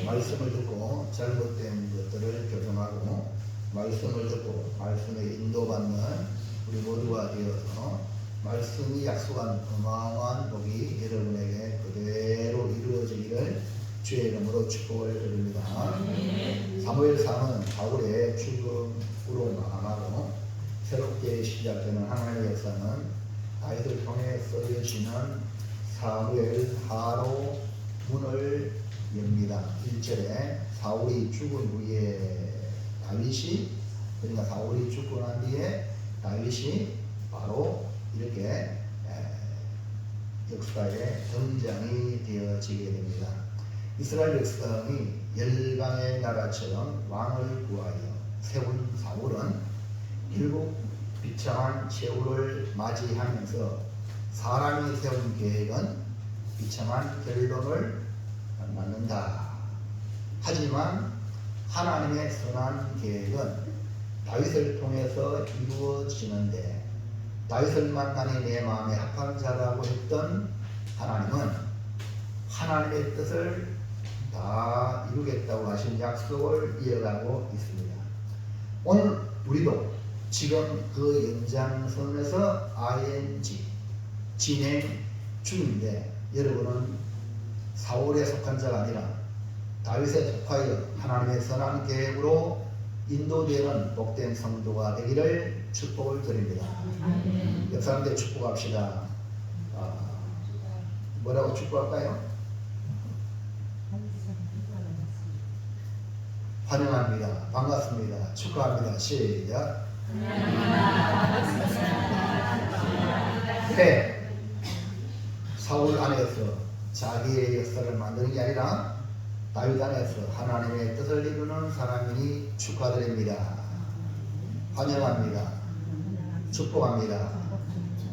말씀을 듣고 잘못된 것들을 교정하고 말씀을 듣고 말씀에 인도받는 우리 모두가 되어서 말씀이 약속한 어마어마한 복이 여러분에게 그대로 이루어지기를 주의 이름으로 축복을 드립니다. 사무엘상은 바울의 죽음으로 마감하고 새롭게 시작되는 하나님의 역사는 다윗을 통해 쓰여지는 사무엘 하로 문을 엽니다. 1절에 사울이 죽은 후에 다윗이, 그러니까 사울이 죽고 난 뒤에 다윗이 바로 이렇게 역사에 등장이 되어지게 됩니다. 이스라엘 백성이 열방의 나라처럼 왕을 구하여 세운 사울은 결국 비참한 최후를 맞이하면서 사람이 세운 계획은 비참한 결론을 맞는다. 하지만 하나님의 선한 계획은 다윗을 통해서 이루어지는데 다윗을 만나니 내 마음에 합한 자라고 했던 하나님은 하나님의 뜻을 다 이루겠다고 하신 약속을 이어가고 있습니다. 오늘 우리도 지금 그 연장선에서 ING 진행 중인데 여러분은 사울에 속한 자가 아니라 다윗에 속하여 하나님의 선한 계획으로 인도되는 복된 성도가 되기를 축복을 드립니다. 옆 사람들 축복합시다. 뭐라고 축복할까요? 환영합니다. 반갑습니다. 축하합니다. 시작. 네. 사울 안에서 자기의 역사를 만드는 게 아니라 다윗 안에서 하나님의 뜻을 이루는 사람이니 축하드립니다. 환영합니다. 축복합니다.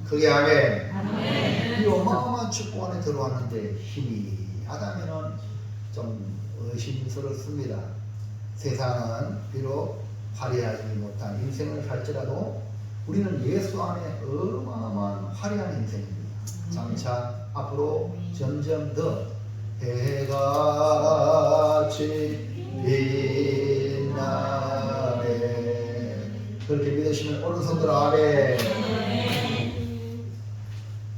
그게 아멘. 이 어마어마한 축복 안에 들어왔는데 희미하다면 좀 의심스럽습니다. 세상은 비록 화려하지 못한 인생을 살지라도 우리는 예수 안에 어마어마한 화려한 인생입니다. 장차 앞으로 점점 더 해같이 빛나네. 그렇게 믿으시면 오른손들 아멘.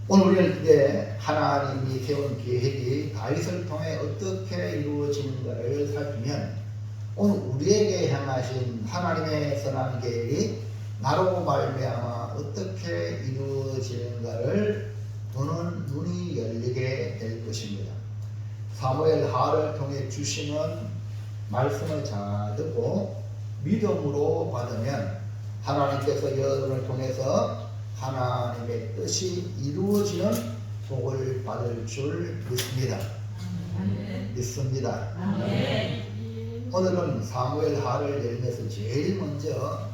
오늘 우리는 이제 하나님이 세운 계획이 다윗을 통해 어떻게 이루어지는가를 살피면 오늘 우리에게 향하신 하나님의 선한 계획이 나로 말미암아 어떻게 이루어지는가를 보는 눈이 열리게 될 것입니다. 사무엘 하를 통해 주시는 말씀을 잘 듣고 믿음으로 받으면 하나님께서 여러분을 통해서 하나님의 뜻이 이루어지는 복을 받을 줄 믿습니다. 믿습니다. 오늘은 사무엘 하를 열면서 제일 먼저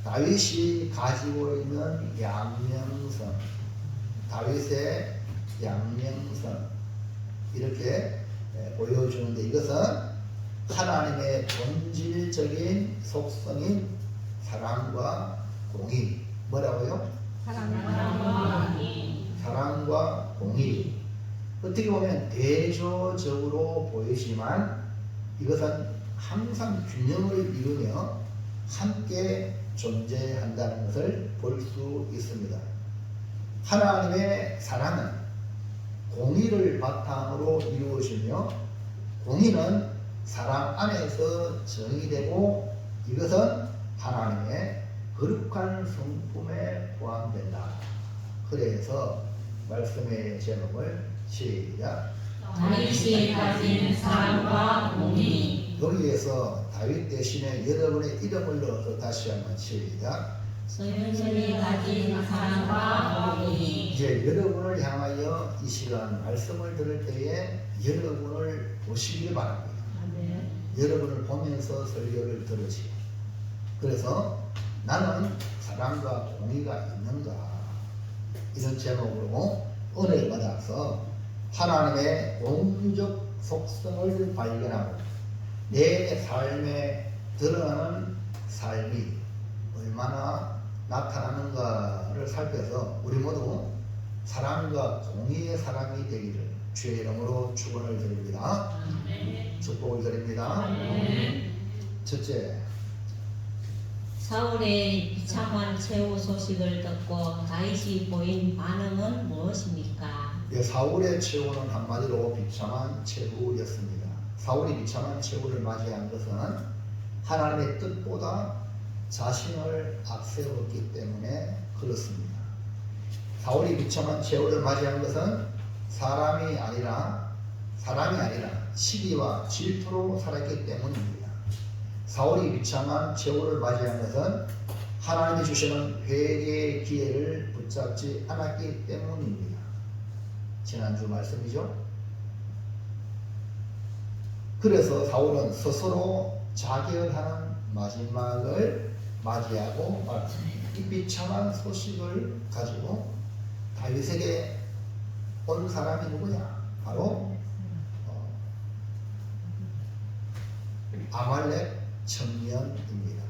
다윗이 가지고 있는 양명선, 다윗의 양명선 이렇게 보여주는데 이것은 하나님의 본질적인 속성인 사랑과 공의. 뭐라고요? 사랑과 공의. 어떻게 보면 대조적으로 보이지만 이것은 항상 균형을 이루며 함께 존재한다는 것을 볼 수 있습니다. 하나님의 사랑은 공의를 바탕으로 이루어지며 공의는 사랑 안에서 정의되고 이것은 하나님의 거룩한 성품에 포함된다. 그래서 말씀의 제목을 시작. 다윗이 가진 사랑과 공의. 여기에서 다윗 대신에 여러분의 이름을 넣어서 다시 한번 시작. 솔로몬이 가진 사랑과 공의. 이제 여러분을 향하여 이 시간 말씀을 들을 때에 여러분을 보시길 바랍니다. 여러분을 보면서 설교를 들으시고 그래서 나는 사랑과 공의가 있는가 이런 제목으로 은혜를 받아서 하나님의 공적 속성을 발견하고 내 삶에 드러나는 삶이 얼마나 나타나는가를 살펴서 우리 모두 사랑과 공의의 사람이 되기를 주의 이름으로 축원을 드립니다. 축복을 드립니다. 첫째, 사울의 비참한 최후 소식을 듣고 다윗이 보인 반응은 무엇입니까? 사울의 최후는 한마디로 비참한 최후였습니다. 사울이 비참한 최후를 맞이한 것은 하나님의 뜻보다 자신을 앞세웠기 때문에 그렇습니다. 사울이 비참한 최후를 맞이한 것은 사람이 아니라 시기와 질투로 살았기 때문입니다. 사울이 비참한 최후를 맞이한 것은 하나님이 주시는 회개의 기회를 붙잡지 않았기 때문입니다. 지난주 말씀이죠. 그래서 사울은 스스로 자결하는 마지막을 맞이하고 이 비참한 소식을 가지고 다윗에게 온 사람이 누구냐? 바로 아말렉 청년입니다.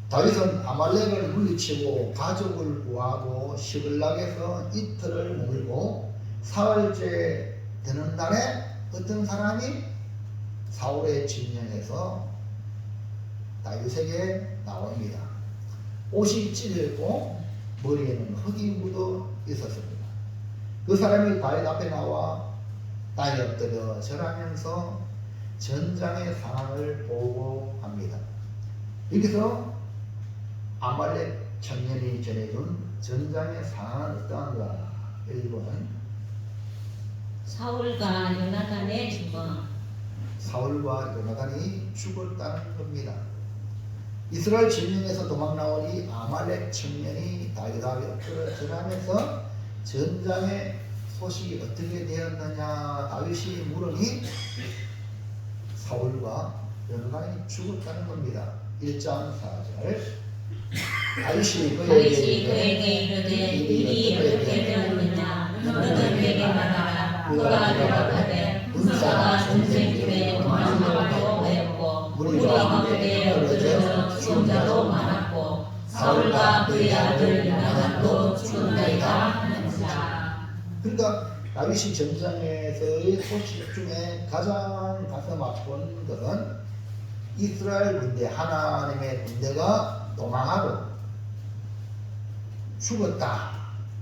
다윗은 아말렉을 물리치고 가족을 구하고 시글락에서 이틀을 머물고 사흘째 되는 날에 어떤 사람이 사울의 진영에서 다윗에게 나옵니다. 옷이 찢어있고 머리에는 흙이 묻어 있었습니다. 그 사람이 다윗 앞에 나와 땅에 엎드려 절하면서 전장의 상황을 보고합니다. 여기서 아말렉 청년이 전해준 전장의 상황은 어떠한가? 1번 사울과 요나단의 죽음. 사울과 요나단이 죽었다는 겁니다. 이스라엘 진영에서 도망 나온 이 아말렉 청년이 다윗 앞에 엎드려 절하면서 전장의 소식이 어떻게 되었느냐 다윗이 물으니 사울과 요나단이 죽었다는 겁니다. 1장 4절 다윗이 그에게 이르되 일이 어떻게 되었느냐 너는 내게 말하라. 그가 대답하되 군사가 전쟁집에 도망하고 하였고 무리 가운데 엎드려 죽은 자도 많았고 사울과 그의 아들 요나단도 죽었나이다 하는지라. 그러니까 다윗이 전장에서의 소식 중에 가장 가슴 아픈 것은 이스라엘 군대, 하나님의 군대가 도망하고 죽었다.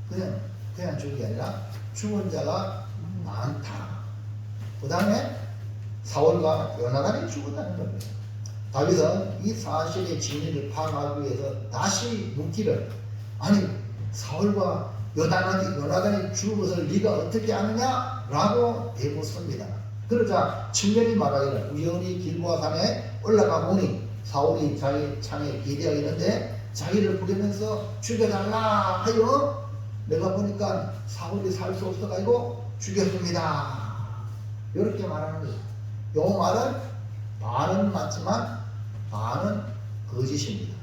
그냥 죽은 게 아니라 죽은 자가 많다. 그 다음에 사울과 요나단이 죽었다는 겁니다. 다윗은 이 사실의 진리를 파악하기 위해서 다시 묻기를 아니 사울과 요나단이 죽은 것을 네가 어떻게 아느냐? 라고 대묻습니다. 그러자 청년이 말하기를 우연히 길보아 산에 올라가 보니 사울이 자기 창에 기대어 있는데 자기를 부르면서 죽여달라 하여 내가 보니까 사울이 살 수 없어가지고 죽였습니다. 이렇게 말하는 거예요. 이 말은 반은 맞지만 반은 거짓입니다.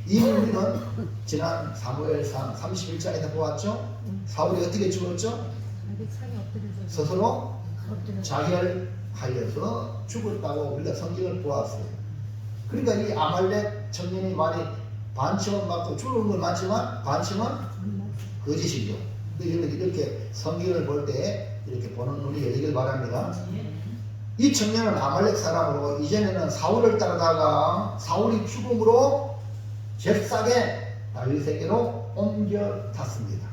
이미 우리는 지난 사무엘상 31장에서 보았죠. 사울이 어떻게 죽었죠? 스스로 자결하여서 죽었다고 우리가 성경을 보았어요. 그러니까 이 아말렉 청년이 말이 반침은 맞고 죽은 건 맞지만 반침은 거짓이죠. 이렇게 성경을 볼 때 이렇게 보는 눈이 열리길 바랍니다. 이 청년은 아말렉 사람으로 이전에는 사울을 따르다가 사울이 죽음으로 잽싸게 다윗에게로 옮겨 탔습니다.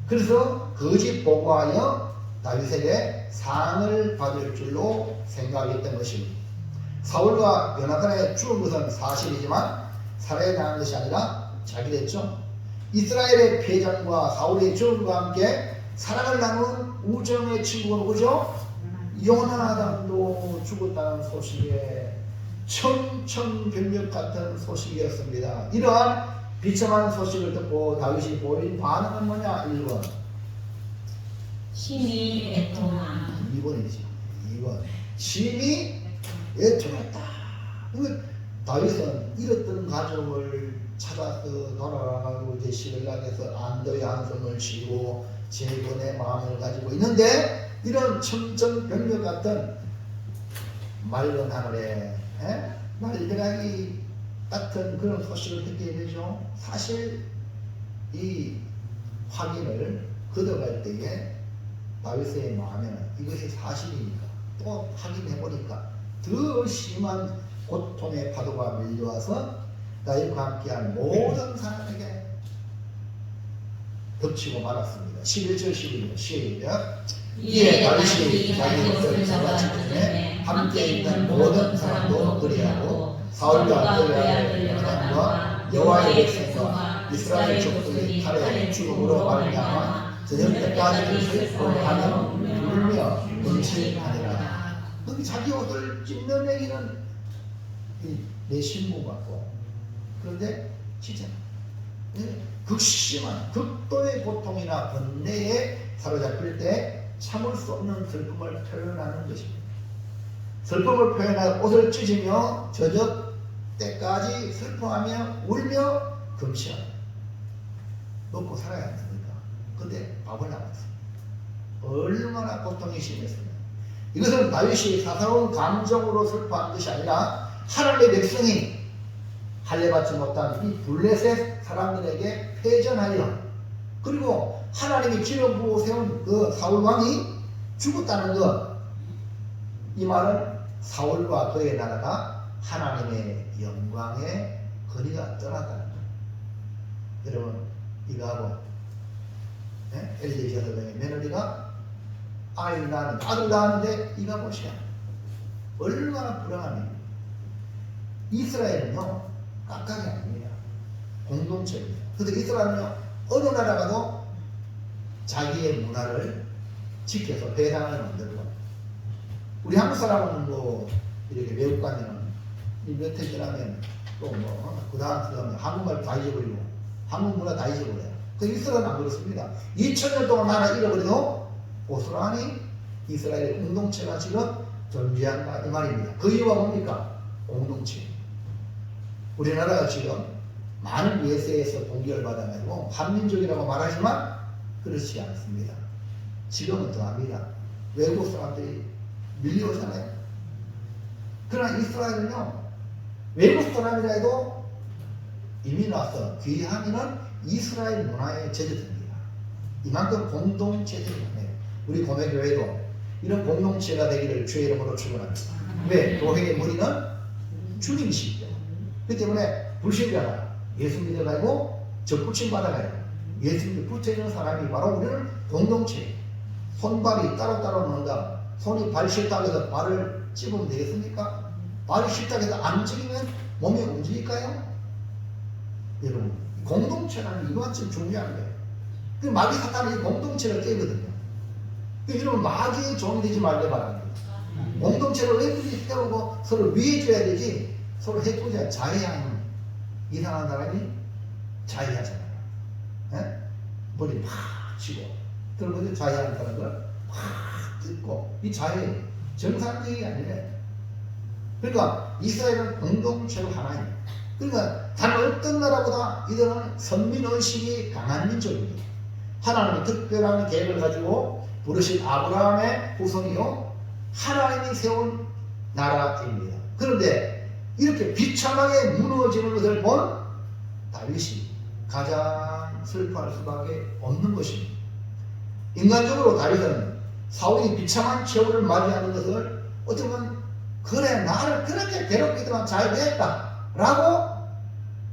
그래서 거짓 보고하여 다윗에게 상을 받을 줄로 생각했던 것입니다. 사울과 요나단의 죽은 것은 사실이지만 살해당한 것이 아니라 자기랬죠. 이스라엘의 패전과 사울의 죽음과 함께 사랑을 나눈 우정의 친구가 누구죠? 요나단도 죽었다는 소식에 청천벽력 같은 소식이었습니다. 이러한 비참한 소식을 듣고 다윗이 보인 반응은 뭐냐? 1번 심히 애통함. 2번이죠. 2번 심히 애통했다. 다윗은 잃었던 가족을 찾아서 돌아가고 이제 시글락에서 안도의 한숨을 쉬고 재건의 마음을 가지고 있는데 이런 청천벽력 같은 맑은 하늘에 날벼락이 같은 그런 소식을 듣게 되죠. 사실 이 확인을 걷어갈 때에 다윗의 마음에는 이것이 사실이니까 또 확인해보니까 더 심한 고통의 파도가 밀려와서 다윗과 함께한 모든 사람에게 덮치고 말았습니다. 11절 12절 시작. 이에 다윗이 자기 옷을 잡아주매 함께 있는 모든 사람도 그리하고 사울과 그의 아들 요나단과 여호와의 백성과 이스라엘 족속이 칼의 죽음으로 말미암아 저녁 때까지 슬퍼하며 울며 금식하니라. 그 자기 옷을 찢는 얘기는 내 신부 같고, 그런데 진짜 극심한 극도의 고통이나 번뇌에 사로잡힐 때 참을 수 없는 슬픔을 표현하는 것입니다. 슬픔을 표현하여 옷을 찢으며 저녁 때까지 슬퍼하며 울며 금식합니다. 먹고 살아야 합니까? 근데 밥을 나갔어요. 얼마나 고통이 심했습니까? 이것은 다윗이 사사로운 감정으로 슬퍼한 것이 아니라 하나님의 백성이 할례받지 못한 이 블레셋 사람들에게 패전하여, 그리고 하나님이 기름 부어 세운 그 사울 왕이 죽었다는 것, 이 말은 사울과 그의 나라가 하나님의 영광의 거리가 떠났다는 것. 여러분, 이거하고 엘리 여섯 명의 며느리가 아들 낳았는데 이거 보시오. 얼마나 불행한 일입니까? 이스라엘은요 각각이 아닙니다. 공동체입니다. 그런데 이스라엘은요 어느 나라 가도 자기의 문화를 지켜서 회당을 만들고, 우리 한국 사람은 뭐 이렇게 외국 가면은 몇 해 지나면 또 뭐 그 다음 한국말 다 잊어버리고 한국 문화 다 잊어버려요. 그 이스라엘은 안 그렇습니다. 2000년 동안 나라 잃어버려도 고스란히 이스라엘의 공동체가 지금 존재한다 이 말입니다. 그 이유가 뭡니까? 공동체. 우리나라가 지금 많은 외세에서 공격을 받아가지고 한민족이라고 말하지만 그렇지 않습니다. 지금은 더합니다. 외국 사람들이 밀려오잖아요. 그러나 이스라엘은요 외국 사람이라 해도 이민 와서 귀하면은 이스라엘 문화에 젖어듭니다. 이만큼 공동체들이에요. 우리 고매교회도 이런 공동체가 되기를 주의 이름으로 축원합니다. 왜? 교회의 머리는 주님이시죠. 그렇기 때문에 불신자가 예수 믿어가지고 접붙임 받아가요. 예수 믿어 붙어있는 사람이 바로 우리는 공동체. 손발이 따로따로 논다. 손이 발 싫다고 해서 발을 찝으면 되겠습니까? 발이 싫다고 해서 안 움직이면 몸이 움직일까요? 여러분, 공동체라는 이만큼 중요한 거예요. 그 마귀 사탄은 이 공동체를 깨거든요. 여러분, 마귀의 종이 되지 말게 바랍니다. 공동체를 왜 세우고 서로 위해줘야 되지, 서로 해코자 자해하는 이상한 사람이 자해하잖아요. 에? 머리 팍 치고 그러고 자해하는 사람을 팍 뜯고, 이 자해 정상적이 아니래. 그러니까 이스라엘은 공동체로 하나입니다. 그러니까 다른 어떤 나라보다 이들은 선민의식이 강한 민족입니다. 하나님이 특별한 계획을 가지고 부르신 아브라함의 후손이요 하나님이 세운 나라입니다. 그런데 이렇게 비참하게 무너지는 것을 본 다윗이 가장 슬퍼할 수밖에 없는 것입니다. 인간적으로 다윗은 사울이 비참한 최후를 맞이하는 것을 어떻게 보면 그래 나를 그렇게 괴롭히더만 잘 됐다 라고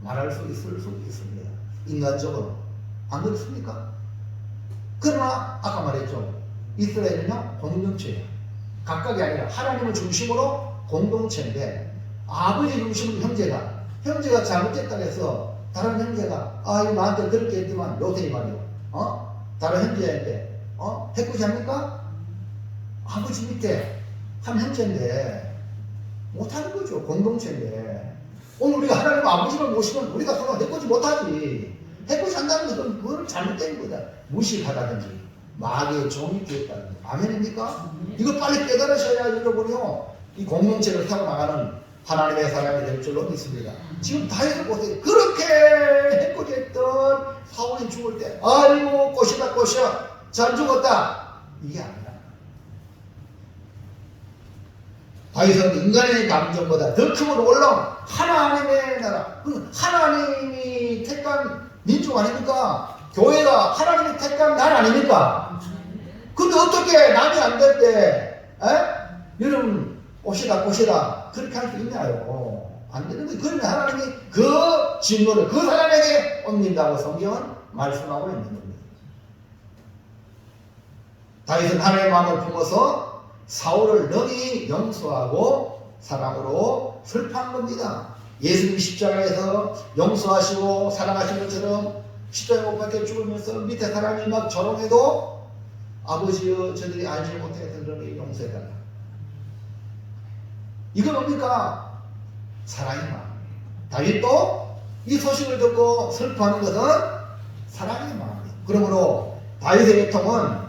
말할 수 있을 수 있습니다. 인간적으로 안 그렇습니까? 그러나 아까 말했죠. 이스라엘은요 공동체예요. 각각이 아니라 하나님을 중심으로 공동체인데, 아버지 중심으로 형제가 잘못됐다고 해서 다른 형제가 이거 나한테 그렇게 했더만 요새 말이요. 다른 형제인데 해코지 합니까? 아버지 밑에 한 형제인데 못하는 거죠. 공동체인데 오늘 우리가 하나님 아버지를 모시면 우리가 서로 해코지 못하지. 해코지 한다는 것은 그거는 잘못된 거다. 무식하다든지 마귀의 종이 되었다든지. 아멘입니까? 이거 빨리 깨달으셔야 여러분이요 이 공동체를 타고 나가는 하나님의 사람이 될 줄로 믿습니다. 지금 다윗을 보세요. 그렇게 해코지했던 사울이 죽을 때 아이고 꽃이다 꽃이야 잘 죽었다 이게 아니라, 다윗은 인간의 감정보다 더 크고 놀라운 하나님의 나라, 하나님이 택한 민족 아닙니까? 교회가 하나님이 택한 나라 아닙니까? 근데 어떻게 남이 안 될 때, 여러분 오시다 그렇게 할 수 있나요? 안 되는 거예요. 그러면 하나님이 그 진노를 그 사람에게 옮긴다고 성경은 말씀하고 있는 겁니다. 다윗은 하나님의 마음을 품어서 사울을 능히 용서하고 사랑으로 슬퍼한 겁니다. 예수님 십자가에서 용서하시고 사랑하신 것처럼 십자가에 못 박혀 죽으면서 밑에 사람이 막 조롱해도 아버지여 저들이 알지 못해서 너를 용서해달라. 이건 뭡니까? 사랑의 마음이에요. 다윗도 이 소식을 듣고 슬퍼하는 것은 사랑의 마음이에요. 그러므로 다윗의 애통은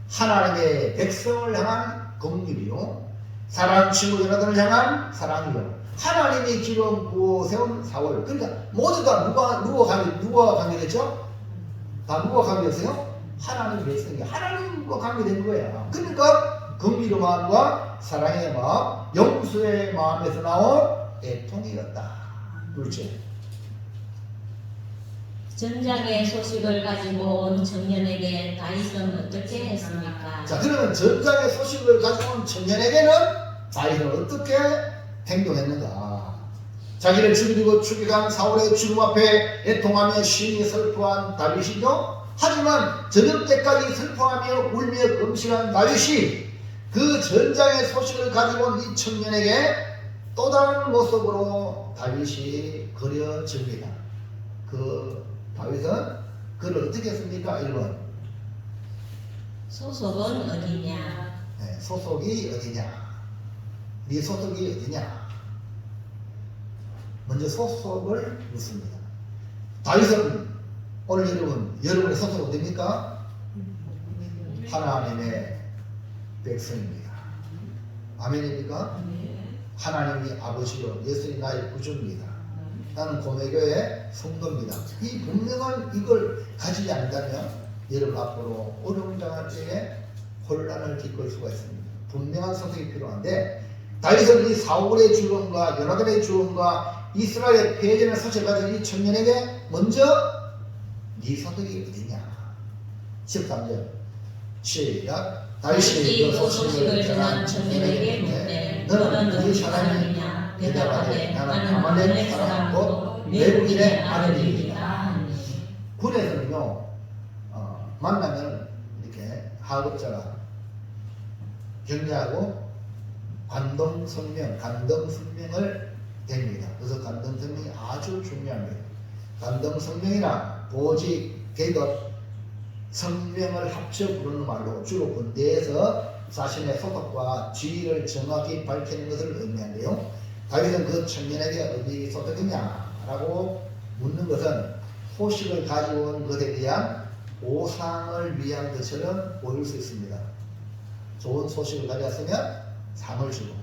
하나님의 백성을 향한 긍휼이요, 사랑하는 친구 여러분을 향한 사랑이요, 하나님이 지금 세운 사월, 그러니까 모두 다 누가 관계됐죠? 다 누가 관계됐어요? 하나님 백성이 하나님과 관계된 거야. 그러니까 긍휼의 마음과 사랑의 마음, 용서의 마음에서 나온 애통이었다. 둘째, 전장의 소식을 가지고 온 청년에게 다윗은 어떻게 했습니까? 자, 그러면 전장의 소식을 가지고 온 청년에게는 다윗은 어떻게 행동했는가? 자기를 죽이고 추격한 사울의 죽음 앞에 애통하며 심히 슬퍼한 다윗이죠. 하지만 저녁 때까지 슬퍼하며 울며 금식한 다윗이 그 전장의 소식을 가지고 온 이 청년에게 또 다른 모습으로 다윗이 그려집니다. 그 다윗은 그를 어떻게 했습니까? 1번. 소속은 어디냐? 네, 소속이 어디냐? 네 소속이 어디냐? 먼저 소속을 묻습니다. 다윗은 오늘 여러분의 소속은 어디입니까? 하나님의 백성입니다. 아멘입니까? 하나님이 아버지요, 예수님 나의 구주입니다. 나는 고매교의 성도입니다. 이 분명한 이걸 가지지 않는다면 여러분 앞으로 어려운 장할 때에 혼란을 겪을 수가 있습니다. 분명한 소속이 필요한데, 다윗은 이 사울의 죽음과 요나단의 죽음과 이스라엘의 패전의 소식을 가진 이 청년에게 먼저 네 소속이 어디냐? 13절 시작. 다윗이 그 소식을 전한 청년에게 묻되 너는 어디 사람이냐? 대답하되 나는 아말렉 사람이고 외국인의 아들이다. 군에서는요, 만나면 이렇게 하급자가 격려하고 간동성명을 댑니다. 그래서 간동성명이 아주 중요합니다. 간동성명이란 보직, 계급, 성명을 합쳐 부르는 말로 주로 군대에서 자신의 소속과 지위를 정확히 밝히는 것을 의미하는데요. 다윗은 그 청년에게 어디 소속이냐라고 묻는 것은 소식을 가지고 온 것에 대한 보상을 위한 것처럼 보일 수 있습니다. 좋은 소식을 가져왔으면 상을 주고,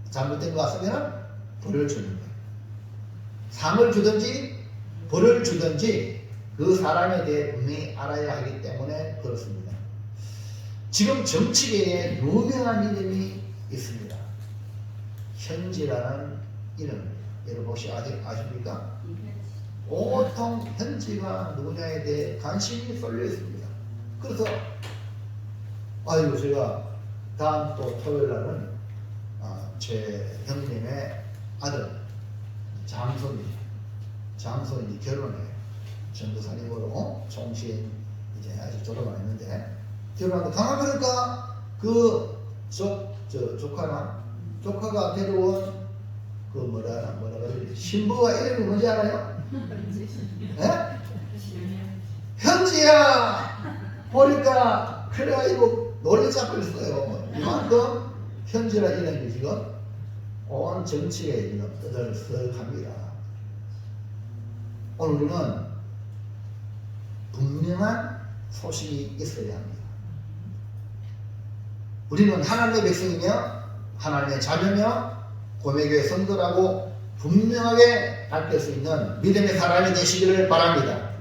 잘못된 거 같으면 벌을 주는 거예요. 상을 주든지 벌을 주든지 그 사람에 대해 분명히 알아야 하기 때문에 그렇습니다. 지금 정치계에 유명한 이름이 있습니다. 현지라는 이름입니다. 여러분 혹시 아십니까? 온통 현지가 누구냐에 대해 관심이 쏠려 있습니다. 그래서 제가 다음 또 토요일 날은 제 형님의 아들 장손이 결혼해요. 전도사님으로 총신 이제 아직 졸업 안 했는데 결혼하는데 강하니까 그 조카가 데려온 그 뭐라 그러지? 신부가 이름이 뭔지 알아요? 네? 현지야 보니까 그래가지고 놀래 잡고 있어요. 이만큼 현지라 이름이 지금 온 정치에 지금 떠들썩합니다. 오늘 우리는 분명한 소식이 있어야 합니다. 우리는 하나님의 백성이며 하나님의 자녀며 고매교의 성도라고 분명하게 밝힐 수 있는 믿음의 사람이 되시기를 바랍니다.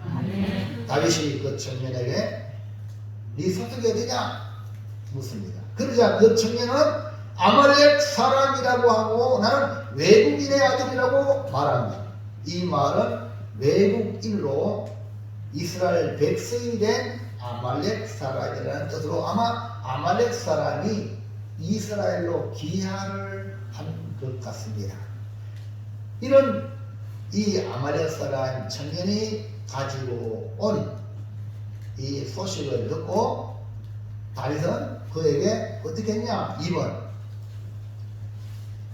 다윗이 그 청년에게 네 소속이 어디냐 묻습니다. 그러자 그 청년은 아말렉 사람이라고 하고 나는 외국인의 아들이라고 말합니다. 이 말은 외국인으로 이스라엘 백성이 된 아말렉 사람이라는 뜻으로 아마 아말렉 사람이 이스라엘로 귀화를 한 것 같습니다. 이런 이 아말렉 사람 청년이 가지고 온 이 소식을 듣고 다윗은 그에게 어떻게 했냐? 2번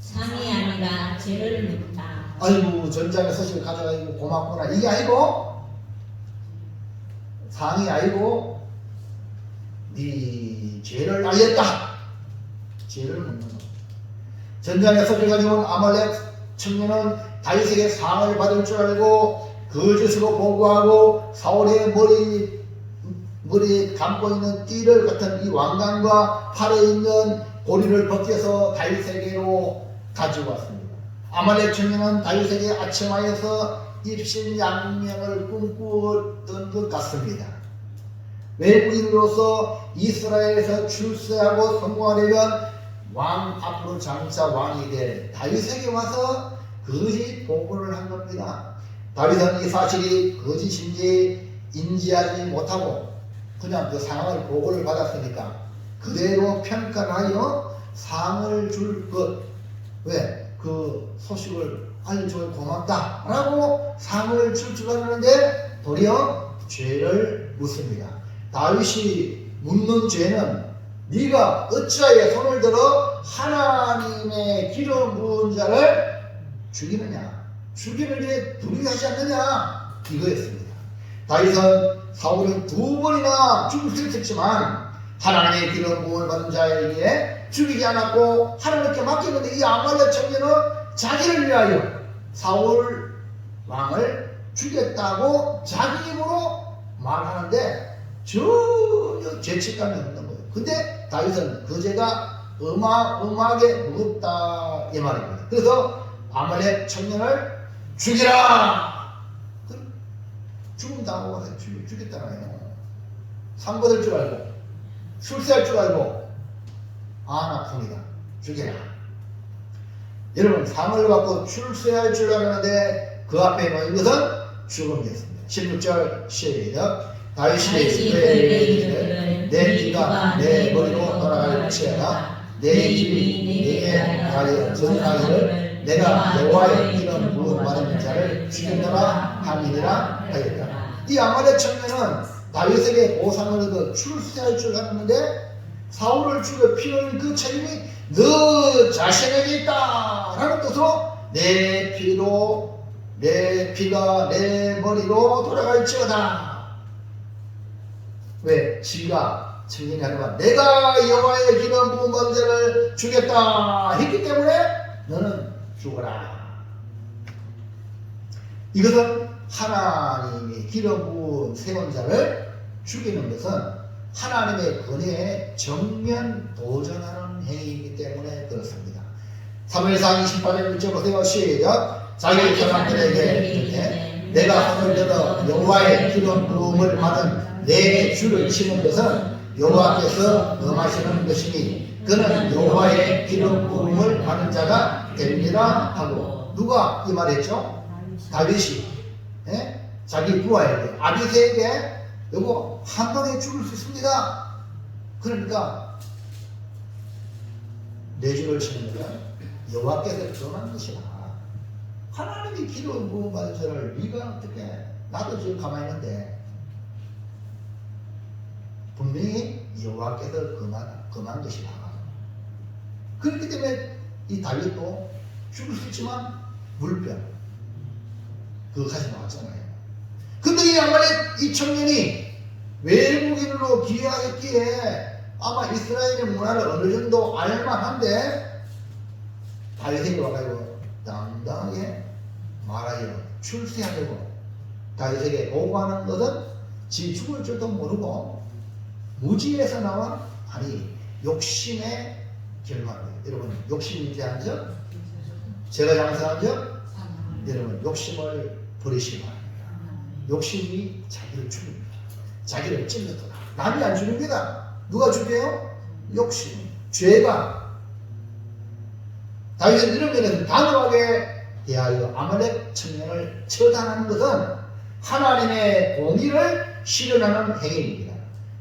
상이 아니라 죄를 묻다. 아이고 전장의 소식을 가져가지고 고맙구나 이게 아니고 상이 아니고 네 죄를 알렸다. 죄를 묻는 거. 전장의 소식을 가지고 온 아말렉 청년은 다윗에게 상을 받을 줄 알고 거짓으로 보고하고 사울의 머리에 감고 있는 띠를 같은 이 왕관과 팔에 있는 고리를 벗겨서 다윗에게로 가지고 왔습니다. 아말렉 청년은 다윗에게 아첨하여서 입신양명을 꿈꾸었던 것 같습니다. 외국인으로서 이스라엘에서 출세하고 성공하려면 왕 앞으로 장차 왕이 될 다윗에게 와서 거짓 보고를 한 겁니다. 다윗은 이 사실이 거짓인지 인지하지 못하고 그냥 그 상황을 보고를 받았으니까 그대로 평가를 하여 상을 줄 것, 왜? 그 소식을 알려줘서 고맙다 라고 상을 줄 줄 알았는데 도리어 죄를 묻습니다. 다윗이 묻는 죄는 네가 어찌하여 손을 들어 하나님의 기름 부은 자를 죽이느냐, 죽이는 게 두려워하지 않느냐, 이거였습니다. 다윗은 사울은 2번이나 죽을 수 있었지만 하나님의 기름 부음을 받은 자에게 죽이지 않았고 하나님께 맡겼는데 이 아말렉 청년은 자기를 위하여 사울 왕을 죽였다고 자기 입으로 말하는데 전혀 죄책감이 없는 거예요. 근데 다윗은 그 죄가 어마어마하게 무겁다 이 말입니다. 그래서 아말렉 청년을 죽이라! 죽음당하고 가서 죽였잖아요. 상 받을 줄 알고 출세할 줄 알고 아나뿐이다. 죽여라. 여러분 상을 받고 출세할 줄 알았는데 그 앞에 놓인 것은 죽음이었습니다. 16절 시작. 다윗이 그에게 이르기를 내 피가 내 머리로 돌아갈지어다 내 입이 내게 가려 전하기를 내가 여호와의 기름 부음 받은 자를 죽이노라 함이니라 하였다. 이 아말렉 청년은 다윗에게 보상을 얻어 출세할 줄 알았는데 사울을 죽여 피 흘린 그 책임이 너 자신에게 있다 라는 뜻으로 내 피가 내 머리로 돌아갈지어다. 왜? 지가 청년이 아니라 내가 여호와의 기름 부음 받은 자를 죽였다 했기 때문에 너는 죽어라. 이것은 하나님이 기름 부은 세운 자를 죽이는 것은 하나님의 권위에 정면 도전하는 행위이기 때문에 그렇습니다. 사무엘상 28장 1절 보세요. 시작. 자기 사람들에게 이르되 내가 손을 들어 여호와의 기름 부음을 받은 내 주를 치는 것은 여호와께서 범하시는 것이니 그는 여호와의 기름 부음을 받은 자가 됩니다 하고. 누가 이 말했죠? 다윗이 자기 부하에게 아비새에게 여보 한 방에 죽을 수 있습니다. 그러니까 내 주를 치는 것은 여호와께서 정한 것이다. 하나님이 기름 부음 받은 자를 네가 어떻게, 나도 지금 가만히 있는데 분명히 여호와께서 금한 것이다. 그렇기 때문에 이 다윗도 죽을 수 있지만 물병 그것까지 나왔잖아요. 근데 이 아말렉 이 청년이 외국인으로 귀화했기에 아마 이스라엘의 문화를 어느 정도 알만한데 다윗에게 와가지고 당당하게 말하여 출세하려고 다윗에게 보고하는 것은 지 죽을 줄도 모르고 무지에서 나온 욕심의 결과입니다. 여러분 욕심이 대한 적 제가 장사한 적 여러분 욕심을 버리시기 바랍니다. 욕심이 자기를 죽입니다. 자기를 찔러도다. 남이 안 죽입니다. 누가 죽여요? 욕심, 죄가. 다윗은 이런 면에서 단호하게 대하여 아말렉 청년을 처단하는 것은 하나님의 공의를 실현하는 행위입니다.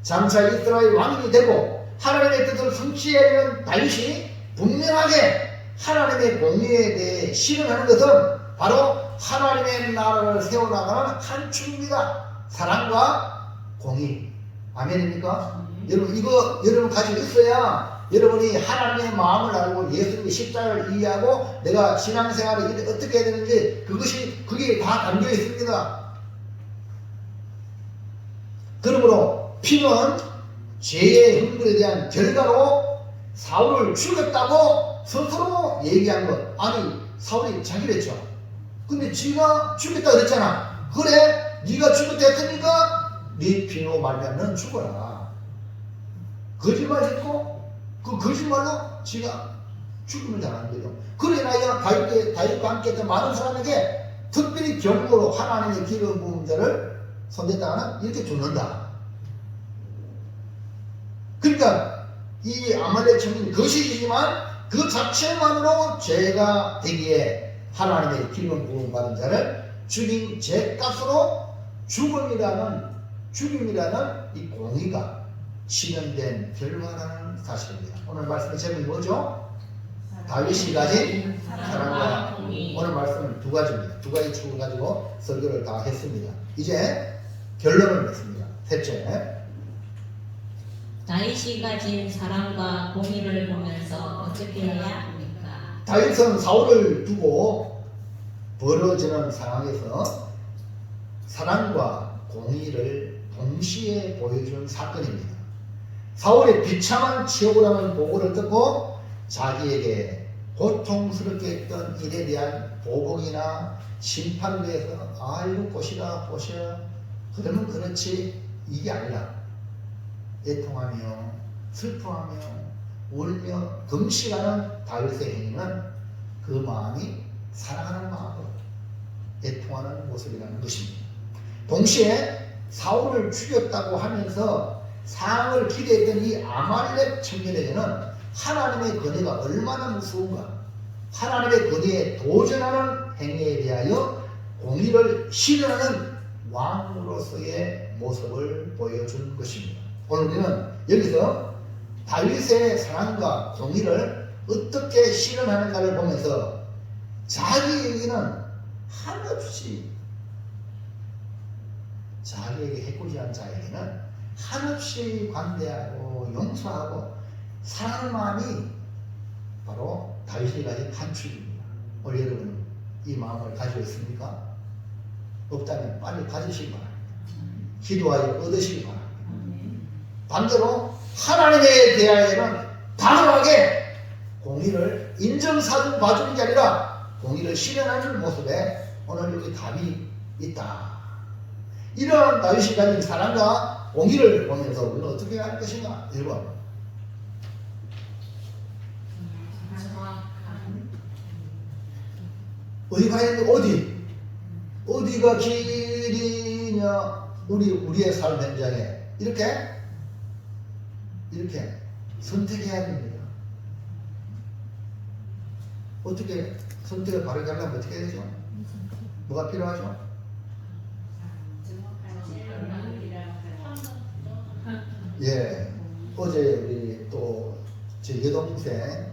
장차 이스라엘 왕이 되고 하나님의 뜻을 성취하려는 다윗이 분명하게 하나님의 공의에 대해 실현하는 것은 바로 하나님의 나라를 세워나가는 한 축입니다. 사랑과 공의. 아멘입니까? 여러분 이거 여러분 가지고 있어야 여러분이 하나님의 마음을 알고 예수님의 십자가를 이해하고 내가 신앙생활을 어떻게 해야 되는지 그게 다 담겨 있습니다. 그러므로 피는 죄의 흥분에 대한 결과로 사울을 죽였다고 스스로 얘기한 것. 아니 사울이 자기랬죠. 근데 지가 죽였다 그랬잖아. 그래 네가 죽였다 했으니까 네 피로 말미암아 너는 죽어라. 거짓말했고 그 거짓말로 지가 죽음을 당한 거죠. 그래 나이가 다윗과 함께 했던 많은 사람에게 특별히 경고로 하나님의 기름 부은 자를 손댔다가는 이렇게 죽는다. 그러니까 이 아말렉 청년이 거시기지만 그 자체만으로 죄가 되기에 하나님의 기름 부음 받은 자를 죽인 죄값으로 죽임이라는 이 공의가 실현된 결과라는 사실입니다. 오늘 말씀의 제목이 뭐죠? 다윗이 가진 사랑과 공의. 오늘 말씀은 두 가지입니다. 두 가지 축을 가지고 설교를 다 했습니다. 이제 결론을 냈습니다. 셋째, 다윗이 가진 사랑과 공의를 보면서 어떻게 해야 합니까? 다윗은 사울을 두고 벌어지는 상황에서 사랑과 공의를 동시에 보여준 사건입니다. 사울의 비참한 치욕이라는 보고를 듣고 자기에게 고통스럽게 했던 일에 대한 보복이나 심판을 위해서 아이고 보시라 그러면 그렇지 이게 아니라 애통하며 슬퍼하며 울며 금식하는 다윗의 행위는 그 마음이 사랑하는 마음으로 애통하는 모습이라는 것입니다. 동시에 사울을 죽였다고 하면서 상을 기대했던 이 아말렉 청년에게는 하나님의 권위가 얼마나 무서운가, 하나님의 권위에 도전하는 행위에 대하여 공의를 실현하는 왕으로서의 모습을 보여준 것입니다. 오늘 우리는 여기서 다윗의 사랑과 공의를 어떻게 실현하는가를 보면서 자기에게는 한없이 자기에게 해코지한 자에게는 한없이 관대하고 용서하고 사랑하는 마음이 바로 다윗이 가진 한 축입니다. 오늘 여러분 이 마음을 가지고 있습니까? 없다면 빨리 가지시기 바랍니다. 기도하여 얻으시기 바랍니다. 반대로 하나님에 대하여는 단호하게 공의를 인정사정 봐주는 게 아니라 공의를 실현하는 모습에 오늘 여기 답이 있다. 이러한 다윗이 가진 사랑과 공의를 보면서 우리는 어떻게 할 것인가? 1번, 어디 가야 되는데 어디가 길이냐? 우리의 삶 현장에 이렇게 선택해야 됩니다. 어떻게 선택을 바르게 하려면 어떻게 해야 되죠? 뭐가 필요하죠? 예, 어제 우리 또 제 여동생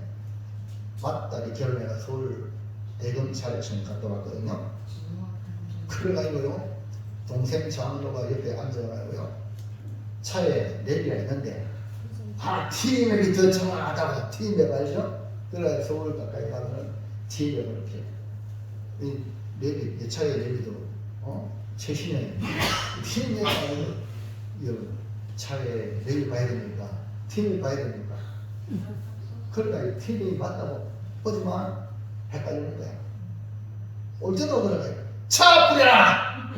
맏딸이 결혼해서 서울 대검찰청 갔다 왔거든요. 그래가지고요, 동생 장로가 옆에 앉아가지고요, 차에 내비가 있는데 T맵이 더 정확하다고 T맵 알죠? 그래 서울 가까이 가면 T맵을 이렇게 이 내비, 내 차의 내비도 최신형 T맵 차에 내비 봐야 되니까 T맵 봐야 되니까 그러니까 T맵이 맞다고 어디만 헷갈리는 거야. 올 때도 그러고요. 차 뿌려라!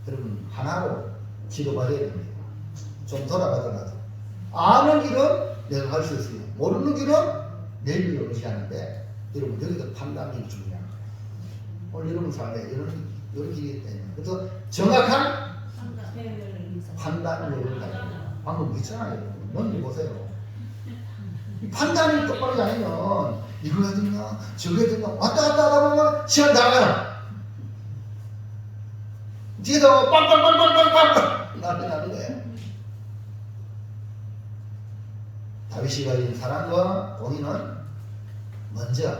여러분 하나로 기도받아야 됩니다. 좀 돌아가더라도 아는 길은 내가 갈 수 있어요. 모르는 길은 내비를 의지하는데 여러분 여기도 판단이 중요한 거예요. 오늘 여러분 삶에 이런 길이 있다면 그래서 정확한 판단을 내린다. 방금 있잖아요. 뭔지 보세요. 판단이 똑바로 아니면 이거 해야 되나 저거 해야 되나 왔다 갔다 하다 보면 시간 다 가요. 뒤에서 빵빵빵빵빵빵 난리 나는 거예요. 다윗이 가진 사랑과 공의는 먼저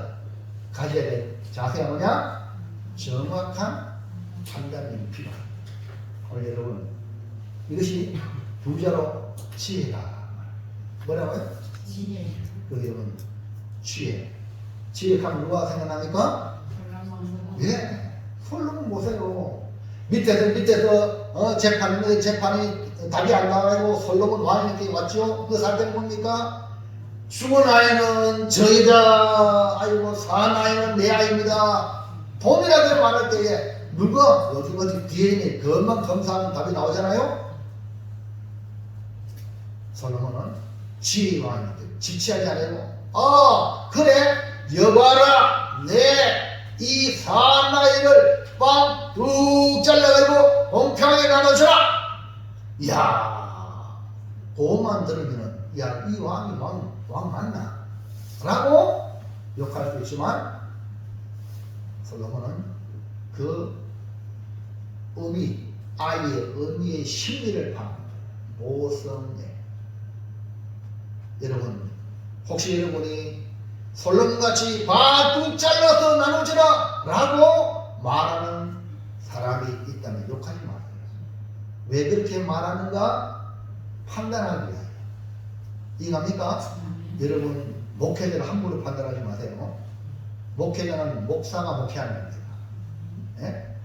가져야 될 자세가 뭐냐? 정확한 판단이 필요합니다. 오늘 여러분 이것이 부자로 지혜다. 뭐라고요? 지혜. 여러분 지혜. 지혜하면 누가 생각납니까? 예, 솔로몬 보세요. 밑에서 재판이 답이 안 나와가지고 솔로몬 왕이 이렇게 왔죠. 그 사람들은 뭡니까? 죽은 아이는 저희다. 아이고 산 아이는 내 아이입니다. 돈이라고 말할 때에 누가 어디 뒤에 있는 그것만 검사하면 답이 나오잖아요. 솔로몬은 지혜의 왕인데 지체하지 않고 그래 여봐라 내 이 사나이를 빵 뚝 잘라가지고 공평하게 나눠주라. 이야 그것만 들으면은 야 이 왕이 왕 맞나? 라고 욕할 수 있지만 솔로몬은 그 아이의 의미의 심리를 파악합니다. 모성애. 여러분 혹시 여러분이 솔로몬같이 반뚝 잘라서 나눠주라 라고 말하는 사람이 있다면 욕하지 마세요. 왜 그렇게 말하는가 판단하기 위하여. 이해갑니까? 여러분 목회자를 함부로 판단하지 마세요. 목회자는 목사가 목회하는 겁니다. 네?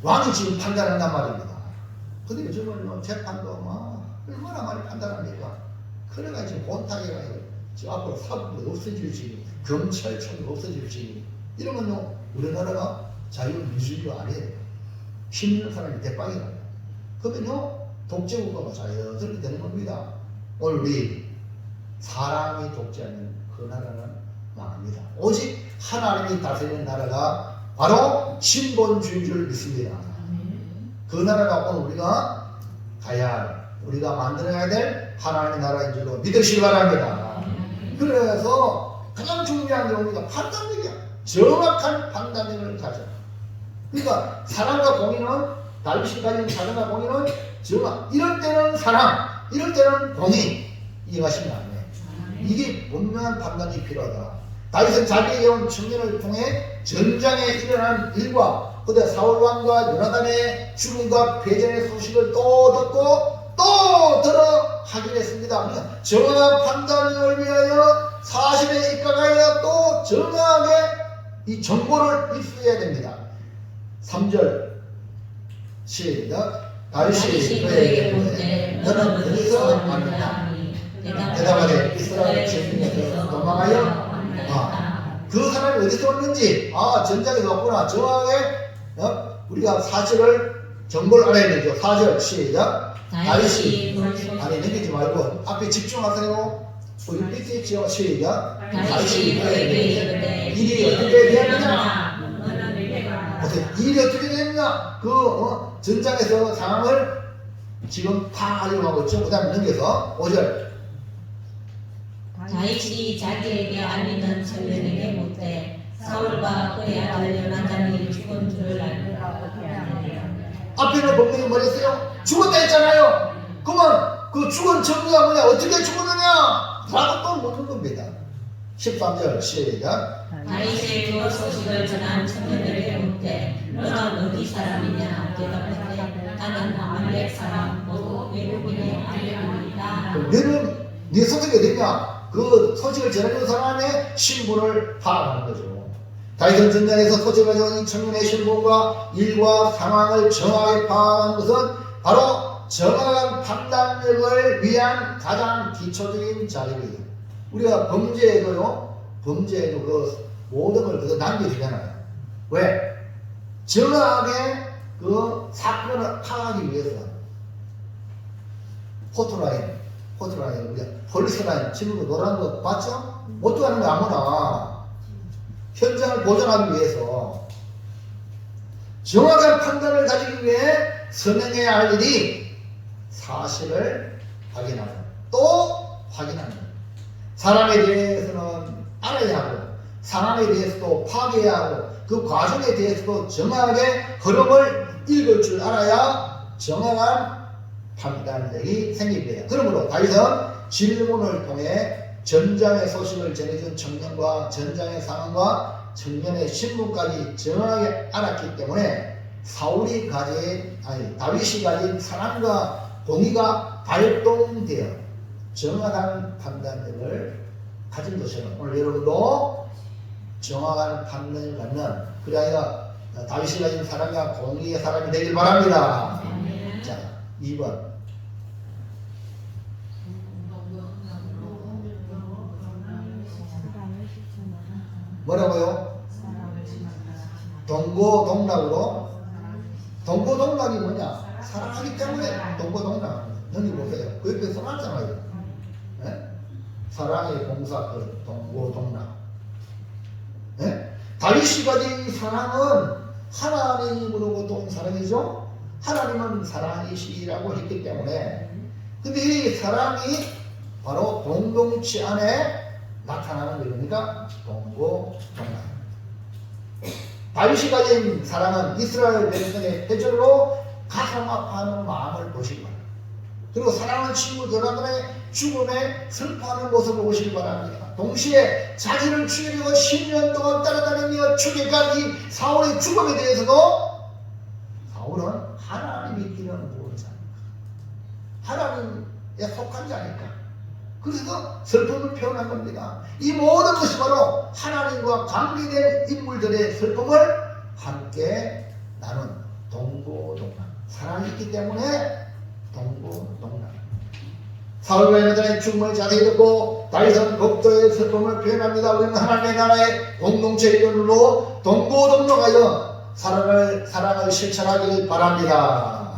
왕이 지금 판단한단 말입니다. 근데 요즘은 재판도 얼마나 많이 판단합니까? 그래가 지금 본타계가 지금 앞으로 사법부가 없어질지, 검찰청이 없어질지, 이런 건요, 우리나라가 자유민주주의가 아니에요. 힘 있는 사람이 대빵이라요. 그러면요, 독재국가가 자연스럽게 되는 겁니다. 오늘 우리 사람이 독재하는 그 나라는 망합니다. 오직 하나님이 다스리는 나라가 바로 신본주의를 믿습니다. 그 나라가 오늘 우리가 가야 할, 우리가 만들어야 될 하나님의 나라인 줄로 믿으시기 바랍니다. 그래서 가장 중요한 게 우리가 판단력이야. 정확한 판단력을 가져. 그러니까 사랑과 공의는 다윗이 가진 사랑과 공의는 정확. 이럴 때는 사랑, 이럴 때는 공의. 이해하시면 안 돼요. 이게 분명한 판단이 필요하다. 다윗은 자기의 온 청년을 통해 전장에 일어난 일과 그때 사울 왕과 요나단의 죽음과 패전의 소식을 또 듣고 또 들어 확인했습니다. 그러니까 정확한 판단을 위하여 사실에 입각하여 또 정확하게 이 정보를 입수해야 됩니다. 3절 시작. 다윗이 그에게 묻되 너는 어디서 왔느냐? 대답하되 이스라엘 진중에서 도망하여 그 사람이 어디서 왔는지 전장에서 왔구나. 정확하게 우리가 사실을 정보를 알아야 되죠. 4절 시작. 다윗이 아니 넘기지 말고 앞에 집중하세요. 우리 밑에 있죠. 시작. 다윗이 그에게 이르되 일이 어떻게 되었느냐? 일이 어떻게 되었느냐? 전장에서 상황을 지금 파악하려고 하고 있죠. 그 다음에 넘겨서 5절. 다윗이 자기에게 알리는 청년에게 묻되 사울과 그의 아들 요나단이 죽은 줄을 알고 어떻게 하느냐. 앞에는 분명히 뭐랬어요? 죽었다 했잖아요. 그러면 그 죽은 정의가 뭐냐? 어떻게 죽었느냐? 라고 또 묻는 겁니다. 13절 시작. 다윗의 그 소식을 전한 청년에게 묻되 너는 어디 사람이냐? 대답하되 나는 아말렉 사람 모두 외국인의 아들이다. 너는 네 소속이 어디냐? 그 소식을 전해준 사람의 신분을 파악하는 거죠. 다윗은 전장에서 소식을 가져온 이 청년의 신분과 일과 상황을 정확하게 파악하는 것은 바로 정확한 판단력을 위한 가장 기초적인 자료입니다. 우리가 범죄에도 그 모든 걸 그거 남겨주잖아요. 왜? 정확하게 그 사건을 파악하기 위해서 포토라인 우리가 폴리스라인 지금 노란 거 봤죠? 못 들어가는 거 아무나 현장을 보존하기 위해서 정확한 판단을 가지기 위해 선행해야 할 일이 사실을 확인하고 또 확인하는 거예요. 사람에 대해서는 알아야 하고 상황에 대해서도 파악해야 하고 그 과정에 대해서도 정확하게 흐름을 읽을 줄 알아야 정확한 판단력이 생깁니다. 그러므로 다윗은 질문을 통해 전장의 소식을 전해준 청년과 전장의 상황과 청년의 신분까지 정확하게 알았기 때문에 다윗이 가진 사랑과 공의가 발동되어 정확한 판단력을 가진 것처럼 오늘 여러분도 정확한 판단을 갖는 그게 아니라 다윗이 가진 사랑과 공의의 사람이 되길 바랍니다. 자, 2번. 뭐라고요? 동고동락으로. 동고동락이 뭐냐? 사랑하기 때문에 동고동락. 여기 보세요. 그 옆에 써놨잖아요. 네? 사랑의 공사글 동고동락. 네? 다윗이 가진 사랑은 하나님으로부터 온 사랑이죠. 하나님은 사랑이시라고 했기 때문에 근데 이 사랑이 바로 공동체 안에 나타나는 것이니까 동고동락. 다윗이 가진 사랑은 이스라엘 백성의 회절로 가슴 아파하는 마음을 보시기 바랍니다. 그리고 사랑하는 친구 여러분의 죽음에 슬퍼하는 모습을 보시기 바랍니다. 동시에 자기를 죽이려고 10년 동안 따라다니며 죽여까지 사울의 죽음에 대해서도 사울은 하나님의 길은 모르는 자니까 하나님에 속한 자니까 그래서 슬픔을 표현한 겁니다. 이 모든 것이 바로 하나님과 관계된 인물들의 슬픔을 함께 나눈 동고동락. 사랑이 있기 때문에 동고동락. 사울과 요나단의 죽음을 자세히 듣고 다윗은 독도의 슬픔을 표현합니다. 우리는 하나님의 나라의 공동체 일원으로 동고동락하여 사랑을 실천하길 바랍니다.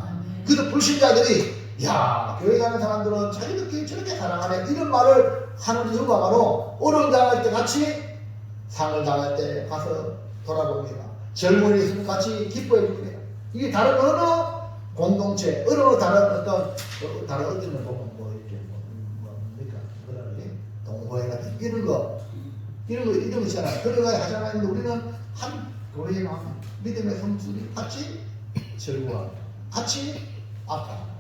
그래서 불신자들이 야, 교회 가는 사람들은 자기들끼리 저렇게 사랑하네 이런 말을 하는 이유가 바로 어려움 당할 때 같이 상을 당할 때 가서 돌아봅니다. 젊은이 있으면 같이 기뻐해 줍니다. 이게 다른 어느 공동체, 어느 다른 다른 어디는 보면 뭐 이렇게 뭡니까? 그러지 동호회 같은 이런 거 있잖아요. 그런 거 하잖아요. 근데 우리는 한 교회에 나오면 믿음의 성수들이 같이 즐거워합니다. 같이 아파합니다.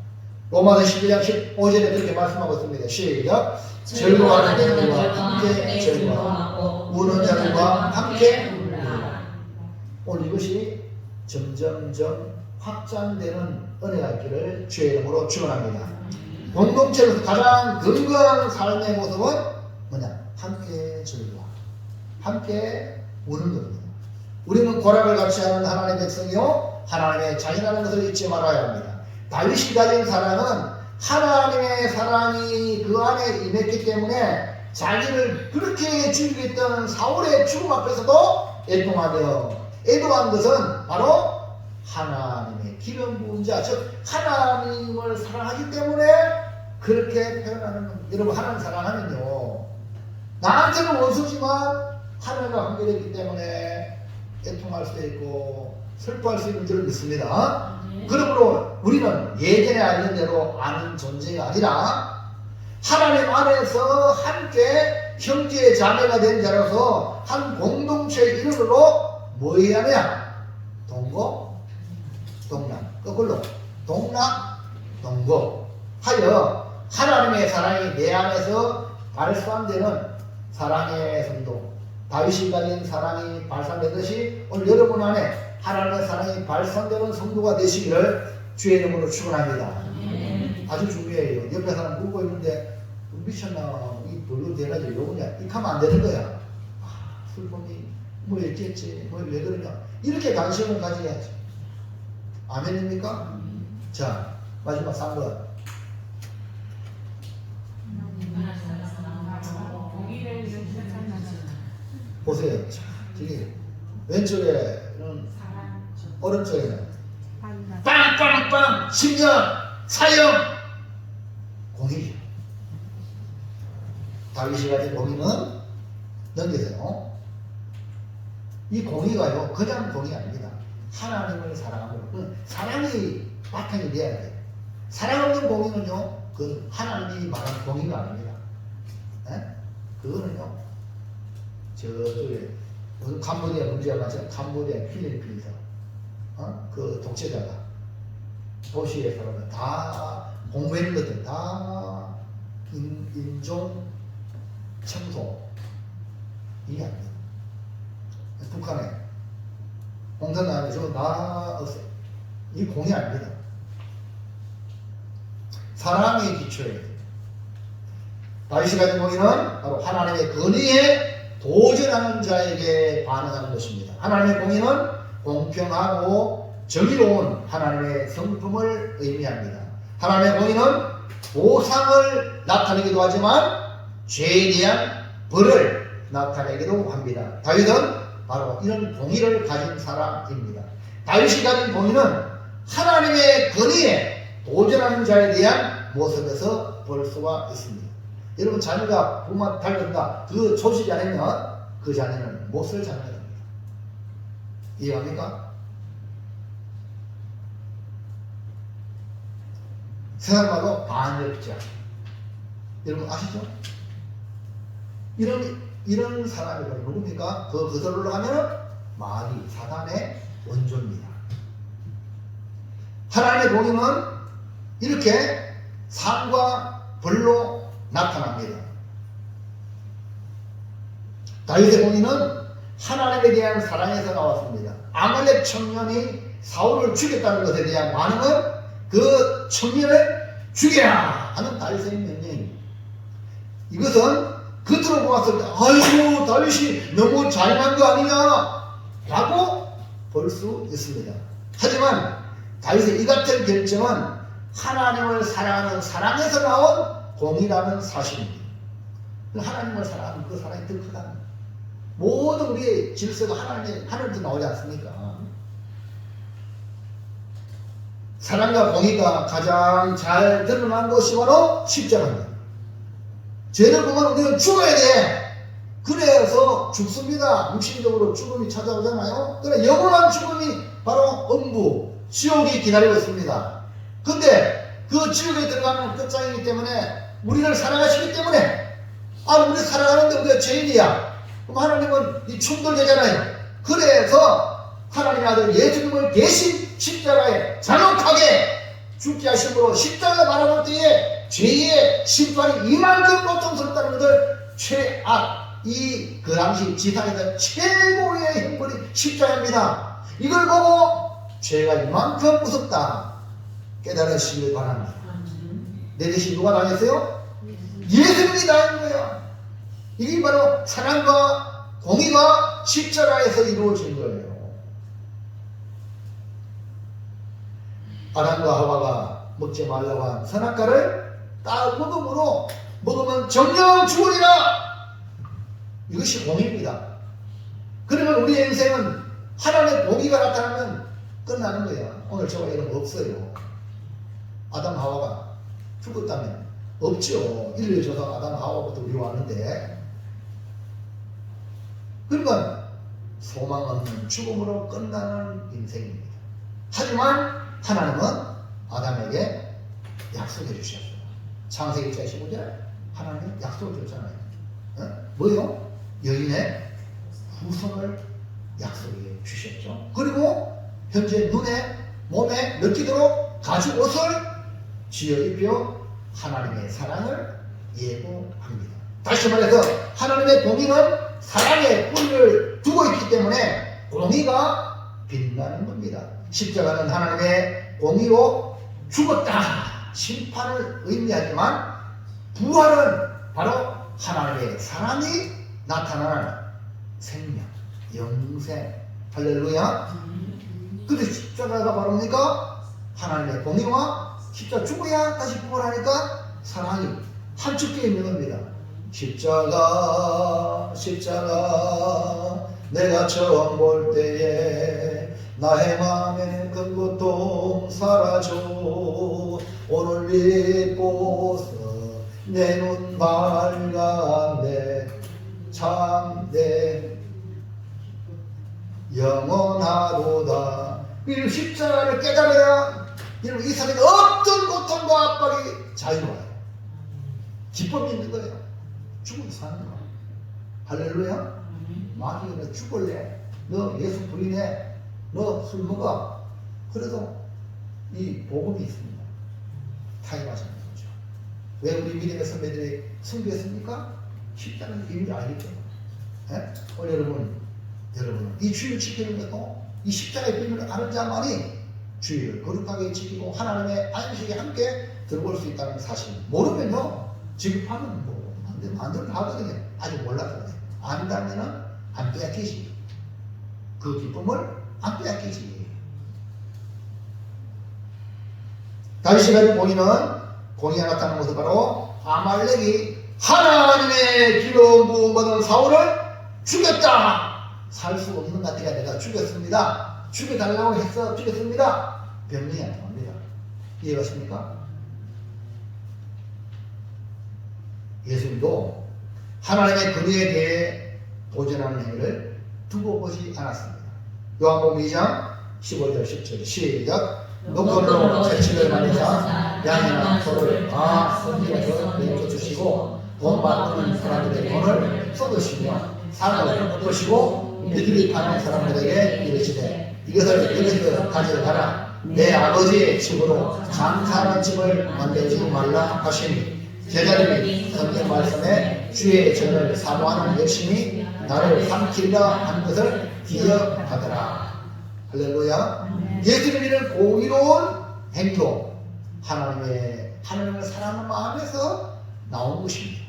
로마서 12장 15절에 그렇게 말씀하고 있습니다. 시작. 즐거워하는 자들과 함께 즐거워하고 우는 자들과 함께 울라. 오늘 이것이 점점점 확장되는 은혜가 있기를 주의 이름으로 축원합니다. 공동체로서 가장 건강한 삶의 모습은 뭐냐? 함께 즐거워, 함께 우는 겁니다. 우리는 고락을 같이 하는 하나님의 백성이요 하나님의 자신이라는 것을 잊지 말아야 합니다. 다윗이 가진 사랑은 하나님의 사랑이 그 안에 임했기 때문에 자기를 그렇게 죽이겠던 사울의 죽음 앞에서도 애통한 것은 바로 하나님의 기름 부은 자, 즉 하나님을 사랑하기 때문에 그렇게 표현하는 겁니다. 여러분 하나님 사랑하면요 나한테는 원수지만 하나님과 관계되기 때문에 애통할 수도 있고 슬퍼할 수 있는 줄을 믿습니다. 그러므로 우리는 예전에 알던 대로 아는 존재가 아니라 하나님 안에서 함께 형제 자매가 된 자로서 한 공동체의 이름으로 뭐 해야 하냐? 동고, 동락. 거꾸로 동락, 동고 하여 하나님의 사랑이 내 안에서 발산되는 사랑의 성도, 다윗이 가진 사랑이 발산되듯이 오늘 여러분 안에 하나님의 사랑이 발산되는 성도가 되시기를 주의 이름으로 축원합니다. 아주 중요해요. 옆에 사람 울고 있는데 미쳤나 이 별로 되나지 요거냐 이렇게 하면 안 되는 거야. 슬픔이 뭐 있겠지 뭐 왜 그러냐 이렇게 관심을 가져야지. 아멘입니까? 자 마지막 3번 보세요. 자, 저기 왼쪽에는 오른쪽에는 빵빵빵 10년 사형 공의. 다윗이 가진 공의는 넘기세요. 이 공의가요 그냥 공의 아닙니다. 하나님을 사랑하고 사랑이 바탕이 돼야 돼요. 사랑 없는 공의는요 그 하나님이 말하는 공의가 아닙니다. 에? 그거는요 저쪽에 무슨 캄보디아 문제가 많잖아요. 캄보디아 필리핀에서 그 독재자가 도시의 사람은 다 공무원 것들 다 인종 청소 이게 아닙니다. 북한에 공산당에 저거 다 없어요. 이 공이 아닙니다. 사랑의 기초에 다윗이 가진 공의는 바로 하나님의 권위에 도전하는 자에게 반응하는 것입니다. 하나님의 공의는 공평하고 정의로운 하나님의 성품을 의미합니다. 하나님의 공의는 보상을 나타내기도 하지만 죄에 대한 벌을 나타내기도 합니다. 다윗은 바로 이런 공의를 가진 사람입니다. 다윗이 가진 공의는 하나님의 권위에 도전하는 자에 대한 모습에서 볼 수가 있습니다. 여러분 자녀가 부모한테 달려든다 그 조치지 않으면 그 자녀는 못쓸 자녀가 됩니다. 이해합니까? 생각하고 반역자 여러분 아시죠? 이런 사람이 바로 누굽니까? 그들로 하면 마귀 사단의 원조입니다. 하나님의 공의는 이렇게 상과 벌로 나타납니다. 다윗의 공의는 하나님에 대한 사랑에서 나왔습니다. 아말렉 청년이 사울을 죽였다는 것에 대한 반응은 그 청년을 죽여라 하는 다윗의 명령입니다. 이것은 겉으로 보았을 때 아이고 다윗이 너무 잘난 거 아니냐 라고 볼 수 있습니다. 하지만 다윗의 이 같은 결정은 하나님을 사랑하는 사랑에서 나온 공이라는 사실입니다. 하나님을 사랑하는 그 사랑이 더 크다. 모든 우리의 질서가 하나님부터 나오지 않습니까? 사랑과 공의가 가장 잘 드러난 것이 바로 십자가입니다. 죄를 보면 우리는 죽어야 돼. 그래서 죽습니다. 육신적으로 죽음이 찾아오잖아요. 그러나 영원한 죽음이 바로 엄부, 지옥이 기다리고 있습니다. 근데 그 지옥에 들어가는 끝장이기 때문에 우리를 사랑하시기 때문에 우리 사랑하는데 우리가 죄인이야. 그럼 하나님은 이 충돌되잖아요. 그래서 하나님의 아들 예수님을 대신 십자가에 잔혹하게 죽게 하심으로 십자가 바라볼 때에 죄의 심판이 이만큼 고통스럽다는 것을 그 당시 지상에서 최고의 형벌이 십자가입니다. 이걸 보고 죄가 이만큼 무섭다 깨달으시길 바랍니다. 내 대신 누가 당했어요? 예수님이 당한 거예요. 이게 바로 사랑과 공의가 십자가에서 이루어진 거예요. 아담과 하와가 먹지 말라고 한 선악과를 딱 먹음으로 먹으면 정령 죽으리라. 이것이 공의입니다. 그러면 우리의 인생은 하나님의 공의가 나타나면 끝나는 거예요. 오늘 저와 이런 거 없어요. 아담 하와가 죽었다면 없죠. 인류 조상 아담 하와부터 우리 왔는데 그러니까 소망 없는 죽음으로 끝나는 인생입니다. 하지만 하나님은 아담에게 약속해 주셨어요. 창세기 15절 하나님은 약속을 줬잖아요. 뭐요? 여인의 후손을 약속해 주셨죠. 그리고 현재 눈에 몸에 느끼도록 가죽 옷을 지어 입혀 하나님의 사랑을 예고합니다. 다시 말해서 하나님의 공의는 사랑의 뿌리를 두고 있기 때문에 공의가 빛나는 겁니다. 십자가는 하나님의 공의로 죽었다 심판을 의미하지만 부활은 바로 하나님의 사랑이 나타나는 생명, 영생. 할렐루야. 근데 십자가가 바로 뭡니까? 하나님의 공의와 십자가 죽어야 다시 부활하니까 사랑이 함축되어 있는 겁니다. 십자가 내가 처음 볼 때에 나의 마음에 큰 고통 사라져 오늘 믿고서 내 눈 밝았네 참내 영원하도다. 이 십자가를 깨달아야 여러분 이 세상에 어떤 고통과 압박이 자유로워요. 기쁨이 있는 거예요. 죽으면 사는 거. 할렐루야. 마귀가 너 죽을래, 너 예수 부인해, 너 술 먹어. 그래도 이 복음이 있습니다. 타협하시는 거죠. 왜 우리 믿음의 선배들이 승리했습니까? 십자가의 비밀을 알겠죠. 예? 오늘 여러분은 이 주의를 지키는 것도 이 십자가의 비밀을 아는 자만이 주의를 거룩하게 지키고 하나님의 안식에 함께 들어올 수 있다는 사실. 모르면요, 지급하면 뭐 만들어 하거든요. 아직 몰라서 그래. 안다면은 안 빼앗기지. 그 기쁨을 안 빼앗기지. 다윗이 가진 공의가 나타나는 것은 바로 아말렉이 하나님의 기름 부음 받은 사울을 죽였다. 살 수 없는 것 같으니까 내가 죽였습니다. 죽여달라고 해서 죽였습니다. 변명이 안 나옵니다. 이해가십니까? 예수님도 하나님의 권위에 대해 도전하는 행위를 두고 보지 않았습니다. 요한복음 2장 15절 10절 시작. 노건으로 채찍을 만드사 양이나 소를 다 선지에서 내쫓으시고 돈 받는 사람들의 돈을 쏟으시며 상을 엎으시고 너희들이 파는 사람들에게 이르시되 이것을 가져가라. 내 아버지의 집으로 장사하는 집을 만들지 말라 하시니 제자들이 성경 말씀에 주의 전을 사모하는 열심히 나를 삼키려 한 것을 기억하더라. 할렐루야. 예수님이 이런 공의로운 행동, 하나님을 사랑하는 마음에서 나온 것입니다.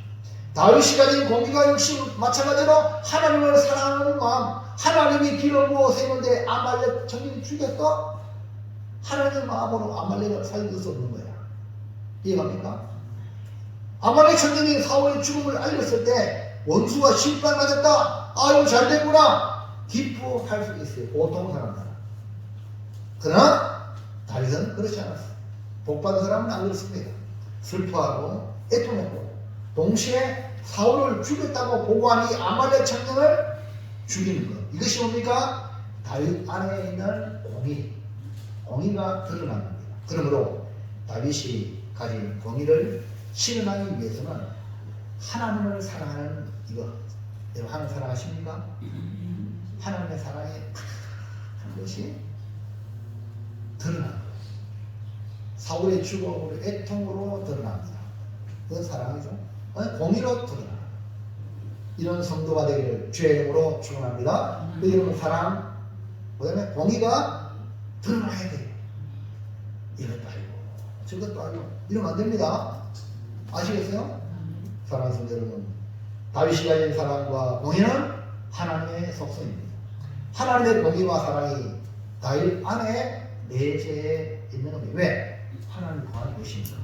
다윗이 가진 공의가 역시 마찬가지로 하나님을 사랑하는 마음, 하나님이 기름 부어 세운데 아말렉 청년이 죽였어? 하나님의 마음으로 아말렉을 살릴 수 없는 거야. 이해갑니까? 아말렉 청년이 사울의 죽음을 알렸을 때 원수가 심판받았다. 아유 잘됐구나. 기뻐할 수 있어요. 보통 사람들은. 그러나 다윗은 그렇지 않았어. 복받은 사람은 안 그렇습니다. 슬퍼하고 애통했고 동시에 사울을 죽였다고 보고하니 아말렉 청년을 죽이는 것. 이것이 뭡니까? 다윗 안에 있는 공의가 드러난 겁니다. 그러므로 다윗이 가진 공의를 실현하기 위해서는 하나님을 사랑하는 이거. 여러분 하나님 사랑하십니까? 하나님의 사랑이 한 것이 드러난 거예요. 사울의 죽음으로 애통으로 드러납니다. 그건 사랑이죠. 공의로 드러나는 이런 성도가 되기를 주의 이름으로 축원합니다. 여러분 사랑, 그 다음에 공의가 드러나야 돼요. 이것도 아니고 저것도 아니고 이러면 안 됩니다. 아시겠어요? 사랑하는 성도 여러분, 다윗이 가진 사랑과 공의는 하나님의 속성입니다. 하나님의 공의와 사랑이 다윗 안에 내재해 있는 겁니다. 왜? 하나님 안에 계십니다.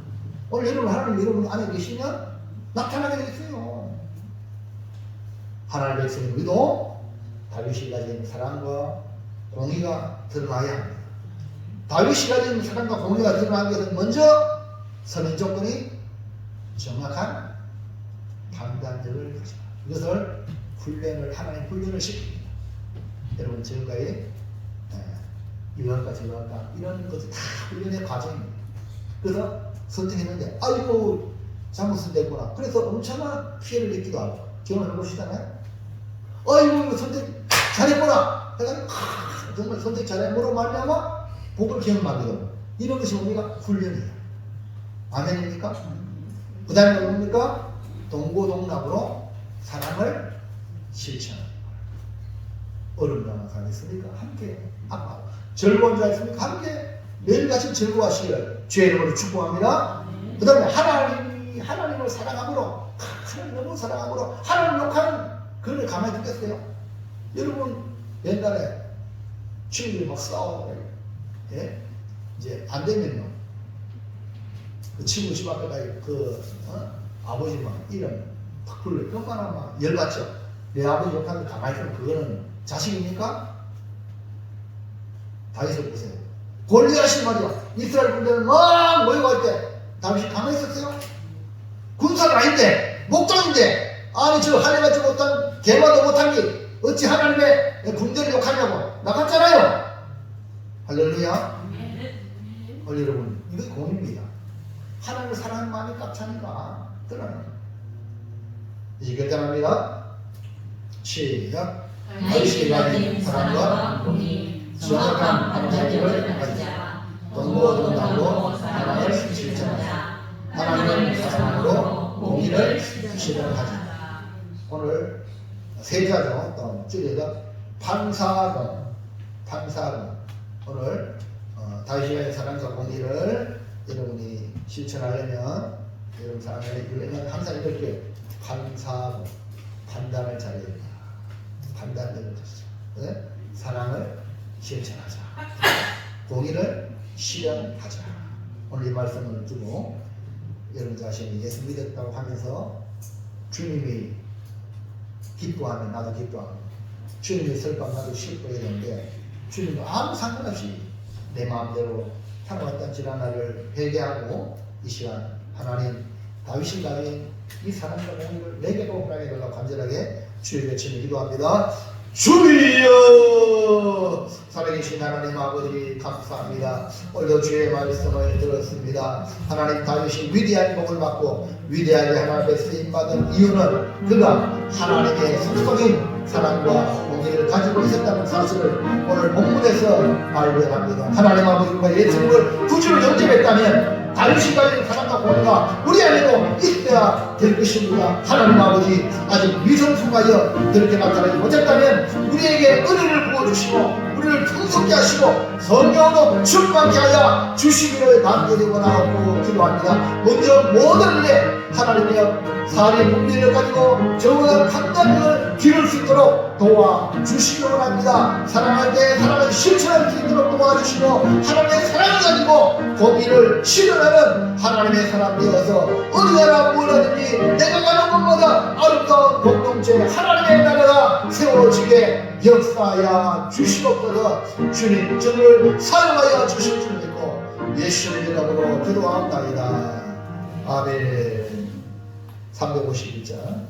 오늘 여러분 안에 계시면 나타나게 되겠어요. 하나님의 백성인 우리도 다윗이 가진 사랑과 공의가 드러나야 합니다. 다윗이 가진 사랑과 공의가 드러나는 것은 먼저 선행 조건이 정확한 판단력을 가지고 이것을 하나님 훈련을 시킵니다. 여러분 지금까지 이거 할까 저거 할까 이런 것이 다 훈련의 과정입니다. 그래서 선택했는데 아이고 잘못을 냈구나. 그래서 엄청난 피해를 입기도 하고 경험해 보시잖아요. 아이고 선택 잘했구나. 그러니까 정말 선택 잘했구나 말미암아 복을 경험하게 되고 이런 것이 뭡니까? 훈련이에요. 아멘입니까? 그 다음에 뭡니까? 동고동락으로 사랑을 실천하는 거예요. 어른이랑 사랑했으니까 함께 아빠 즐거운 줄 알았습니까? 함께 매일같이 즐거워하시기를 주의 이름으로 축복합니다. 그 다음에 하나님을 사랑함으로 너무 사랑함으로 하나님 욕하는 그걸 가만히 두겠어요? 여러분 옛날에 친구들이 막 싸우고 예? 이제 안 되면요 그 친구 집 앞에가 아버지 막 이름 팍 불러요. 그것만 막 열받죠. 내 아버지 욕하는 거 가만히 있으면 그거는 자식입니까? 다윗을 보세요. 골리앗이 말이야 이스라엘 군대는 막 모여갈 때 다윗이 가만히 있었어요? 군사가 아닌데 목장인데 아니 저 하늘같지 못한 개마도 못한 게 어찌 하나님의 군대를 욕하냐고 나갔잖아요. 할렐루야. 여러분 이거 공입니다. 하나님을 사랑하는 마음이 깝차니까 드러나요. 이제 결단합니다. 시작. 다윗이 가진 사랑과 공의 정확한 판단력을 가지자 모든 마음으로 사랑을 실천하자. 하나님의 사랑으로 공의를 실현하자. 오늘 세자죠. 또 줄여서 판사금. 오늘 다윗의 사랑과 공의를 여러분이 실천하려면 여러분 사랑을 항상 이렇게 판사금, 판단을 잘해야 됩니다. 판단력을 가지자. 네? 사랑을 실천하자. 공의를 실현하자. 오늘 이 말씀을 두고 여러분 자신이 예수 믿었다고 하면서 주님이 기뻐하면 나도 기뻐하고 주님이 슬퍼하면 나도 슬퍼해야 되는데 주님은 아무 상관없이 내 마음대로 살아왔던 지난 날을 회개하고 이 시간 하나님 다윗이 가진 이 사랑과 공의를 내게도 허락해 달라고 간절하게 주의 외치며 기도합니다. 주여! 살아계신 하나님 아버지 감사합니다. 오늘도 주의 말씀을 들었습니다. 하나님 다윗이 위대한 복을 받고 위대하게 하나님 앞에 쓰임받은 이유는 그가 하나님의 속속인 사랑과 공의를 가지고 있었다는 사실을 오늘 본문에서 발견합니다. 하나님 아버지가 예수님을 구주로 영접했다면 다윗이 가진 사랑과 공의가 우리 안에도 있어야 될 것입니다. 하나님 아버지 아직 미성숙하여 그렇게 나타나지 못했다면 우리에게 은혜를 부어주시고 우리를 풍성케 하시고 성령으로 충만케 하여 주시기를 간절히 원하고 기도합니다. 먼저 모든 일에 하나님의 사리 분별을 가지고 정확한 판단력을 기를 수 있도록 도와주시기 원합니다. 사랑할 때 사랑을 실천할 수 있도록 도와주시고 하나님의 사랑을 가지고 공의를 실현하는 하나님의 사람 되어서 어느 나라 무엇이든지 내가 가는 곳마다 아름다운 공동체 하나님의 나라가 세워지게 역사하여 주시옵소서. 주님 저를 사용하여 주실 줄 믿고 예수님의 이름으로 기도합니다. 아멘. 351장